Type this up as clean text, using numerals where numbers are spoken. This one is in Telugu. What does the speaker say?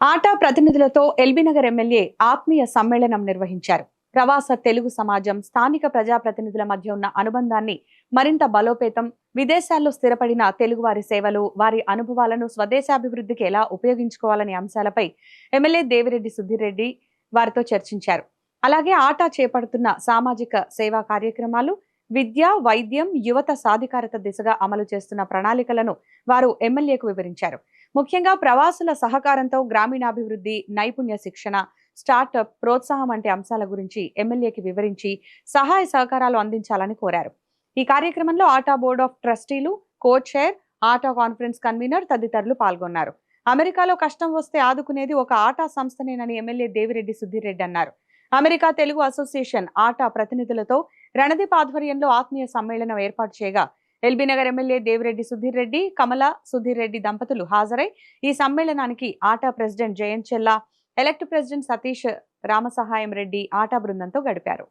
ఆటా ప్రతినిధులతో ఎల్బీనగర్ ఎమ్మెల్యే ఆత్మీయ సమ్మేళనం నిర్వహించారు. ప్రవాస తెలుగు సమాజం, స్థానిక ప్రజాప్రతినిధుల మధ్య ఉన్న అనుబంధాన్ని మరింత బలోపేతం, విదేశాల్లో స్థిరపడిన తెలుగువారి సేవలు, వారి అనుభవాలను స్వదేశాభివృద్ధికి ఎలా ఉపయోగించుకోవాలనే అంశాలపై ఎమ్మెల్యే దేవిరెడ్డి సుధీర్ రెడ్డి వారితో చర్చించారు. అలాగే ఆటా చేపడుతున్న సామాజిక సేవా కార్యక్రమాలు, విద్య, వైద్యం, యువత సాధికారత దిశగా అమలు చేస్తున్న ప్రణాళికలను వారు ఎమ్మెల్యేకు వివరించారు. ముఖ్యంగా ప్రవాసుల సహకారంతో గ్రామీణాభివృద్ధి, నైపుణ్య శిక్షణ, స్టార్టప్ ప్రోత్సాహం వంటి అంశాల గురించి ఎమ్మెల్యేకి వివరించి సహాయ సహకారాలు అందించాలని కోరారు. ఈ కార్యక్రమంలో ఆటా బోర్డ్ ఆఫ్ ట్రస్టీలు, co chair, ATA conference convener తదితరులు పాల్గొన్నారు. అమెరికాలో కష్టం వస్తే ఆదుకునేది ఒక ఆటా సంస్థనేనని ఎమ్మెల్యే దేవిరెడ్డి సుధీర్ రెడ్డి అన్నారు. అమెరికా తెలుగు అసోసియేషన్ ఆటా ప్రతినిధులతో రణదీప్ ఆధ్వర్యంలో ఆత్మీయ సమ్మేళనం ఏర్పాటు చేయగా ఎల్బీనగర్ ఎమ్మెల్యే దేవిరెడ్డి సుధీర్ రెడ్డి, కమల సుధీర్ రెడ్డి దంపతులు హాజరై ఈ సమ్మేళనానికి ఆటా ప్రెసిడెంట్ జయంత్ చెల్లా, ఎలక్ట్ ప్రెసిడెంట్ సతీష్ రామసహాయం రెడ్డి ఆటా బృందంతో గడిపారు.